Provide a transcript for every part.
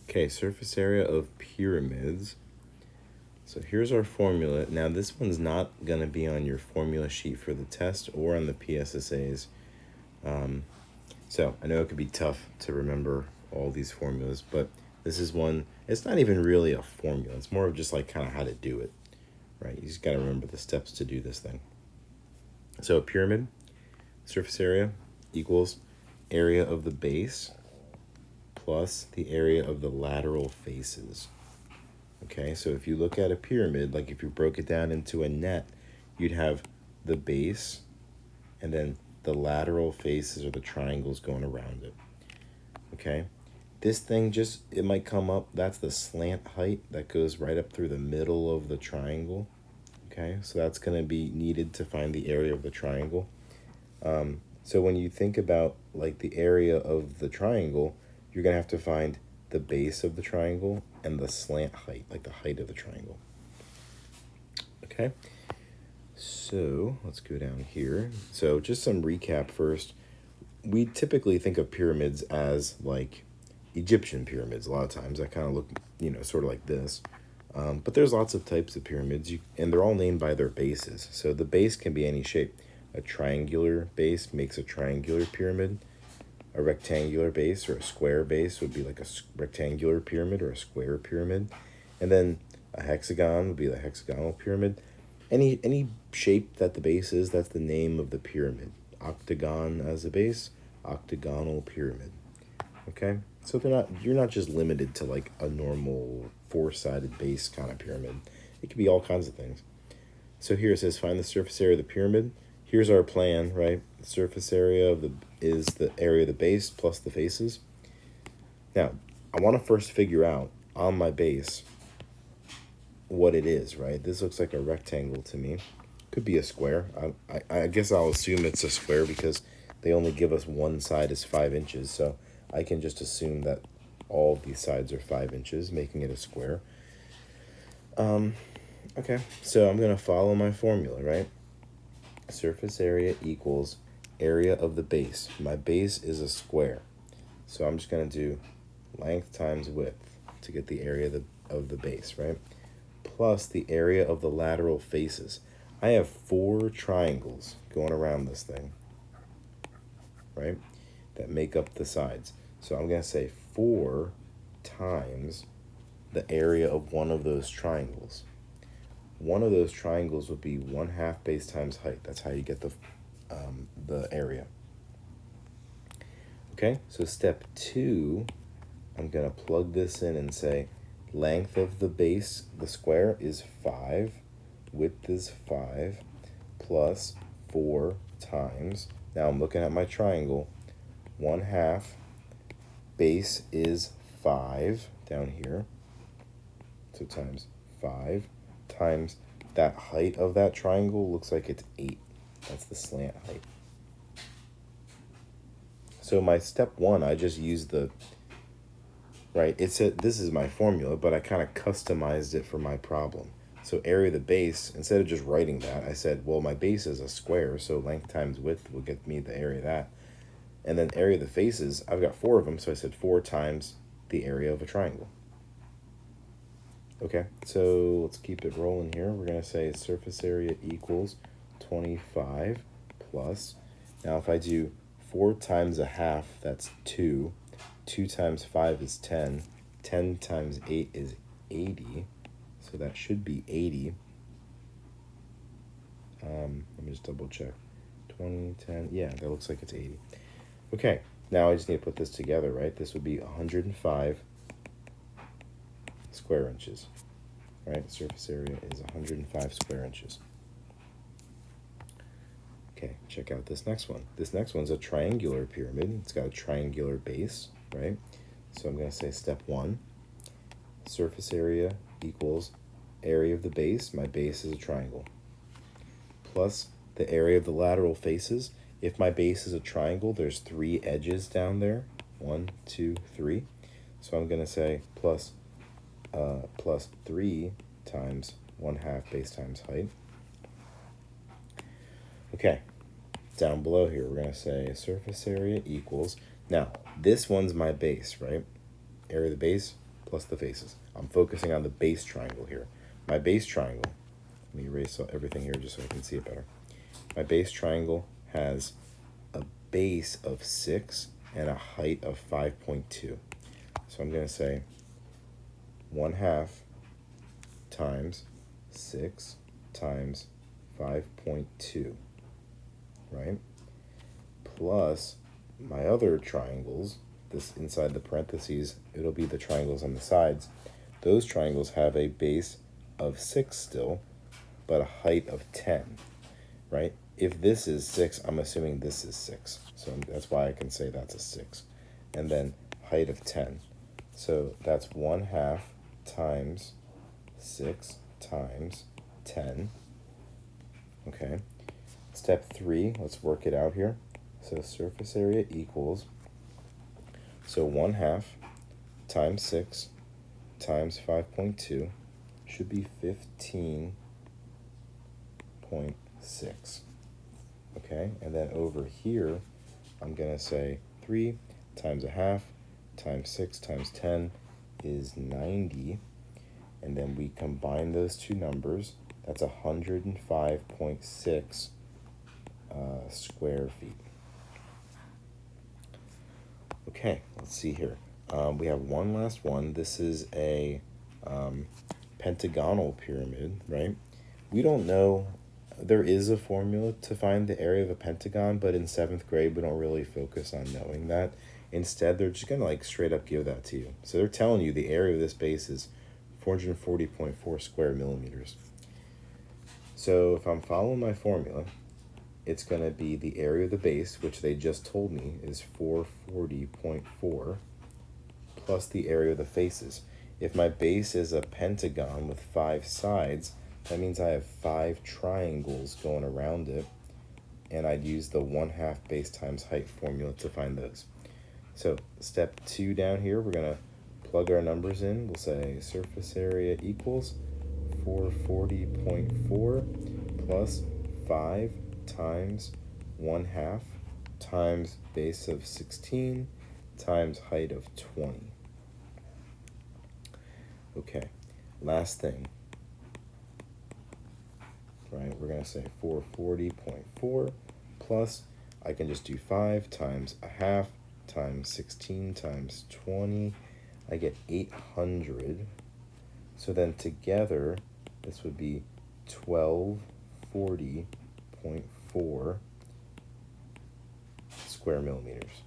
Okay, surface area of pyramids. So here's our formula. Now this one's not going to be on your formula sheet for the test or on the PSSAs. So I know it could be tough to remember all these formulas, but this is one, it's not even really a formula. It's more of just like kind of how to do it, right? You just got to remember the steps to do this thing. So a pyramid, surface area equals area of the base plus the area of the lateral faces. Okay, so if you look at a pyramid, like if you broke it down into a net, you'd have the base and then the lateral faces or the triangles going around it. Okay, this thing just, it might come up, that's the slant height that goes right up through the middle of the triangle. Okay, so that's going to be needed to find the area of the triangle. So when you think about like the area of the triangle, you're going to have to find the base of the triangle and the slant height, like the height of the triangle. Okay, so let's go down here. So just some recap first. We typically think of pyramids as like Egyptian pyramids. A lot of times that kind of look, sort of like this. But there's lots of types of pyramids, and they're all named by their bases. So the base can be any shape. A triangular base makes a triangular pyramid. A rectangular base or a square base would be like a rectangular pyramid or a square pyramid. And then a hexagon would be the hexagonal pyramid. Any shape that the base is, that's the name of the pyramid. Octagon as a base, octagonal pyramid. Okay? So you're not just limited to like a normal four-sided base kind of pyramid. It could be all kinds of things. So here it says find the surface area of the pyramid. Here's our plan, right? The surface area is the area of the base plus the faces. Now, I want to first figure out on my base what it is, right? This looks like a rectangle to me. Could be a square. I guess I'll assume it's a square because they only give us one side is 5 inches. So I can just assume that all of these sides are 5 inches, making it a square. Okay, so I'm going to follow my formula, right? Surface area equals area of the base. My base is a square. So I'm just going to do length times width to get the area of the base, right? Plus the area of the lateral faces. I have 4 triangles going around this thing, right? That make up the sides. So I'm going to say 4 times the area of one of those triangles. One of those triangles would be 1/2 base times height. That's how you get the area. Okay, so step 2, I'm going to plug this in and say length of the base, the square, is 5. Width is 5 plus 4 times. Now I'm looking at my triangle. 1/2 base is 5 down here. So times 5 times that height of that triangle looks like it's 8. That's the slant height. So my step 1, I just used right, this is my formula, but I kind of customized it for my problem. So area of the base, instead of just writing that, I said, well, my base is a square, so length times width will get me the area of that. And then area of the faces, I've got 4 of them, so I said 4 times the area of a triangle. Okay, so let's keep it rolling here. We're going to say surface area equals 25 plus. Now if I do 4 times 1/2, that's 2. 2 times 5 is 10. 10 times 8 is 80. So that should be 80. Let me just double check. 20, 10. Yeah, that looks like it's 80. Okay, now I just need to put this together, right? This would be 105 square inches. Right, surface area is 105 square inches. Okay, check out this next one. This next one's a triangular pyramid. It's got a triangular base, right? So I'm going to say step 1, surface area equals area of the base. My base is a triangle. Plus the area of the lateral faces. If my base is a triangle, there's 3 edges down there. 1, 2, 3. So I'm going to say plus 3 times 1/2 base times height. Okay, down below here, we're going to say surface area equals, now, this one's my base, right? Area of the base plus the faces. I'm focusing on the base triangle here. My base triangle, let me erase everything here just so I can see it better. My base triangle has a base of 6 and a height of 5.2. So I'm going to say 1/2 times 6 times 5.2, right? Plus my other triangles, this inside the parentheses, it'll be the triangles on the sides. Those triangles have a base of 6 still, but a height of 10, right? If this is 6, I'm assuming this is 6. So that's why I can say that's a 6. And then height of 10. So that's 1/2 times 6 times 10. Okay. Step 3, let's work it out here. So surface area equals, so 1/2 times 6 times 5.2 should be 15.6. Okay, and then over here, I'm going to say 3 times 1/2 times 6 times 10 is 90. And then we combine those two numbers. That's 105.6 square feet. Okay, let's see here. We have one last one. This is a pentagonal pyramid, right? We don't know. There is a formula to find the area of a pentagon, but in 7th grade, we don't really focus on knowing that. Instead, they're just going to like straight up give that to you. So they're telling you the area of this base is 440.4 square millimeters. So if I'm following my formula, it's going to be the area of the base, which they just told me is 440.4, plus the area of the faces. If my base is a pentagon with 5 sides, that means I have 5 triangles going around it, and I'd use the 1/2 base times height formula to find those. So step 2 down here, we're going to plug our numbers in. We'll say surface area equals 440.4 plus 5 times 1/2 times base of 16 times height of 20. Okay, last thing, right? We're going to say 440.4 plus, I can just do 5 times 1/2 times 16 times 20. I get 800. So then together, this would be 1240.4 square millimeters.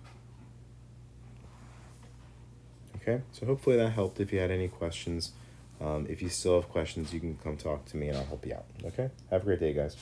Okay, so hopefully that helped. If you had any questions, if you still have questions, you can come talk to me and I'll help you out. Okay, have a great day, guys.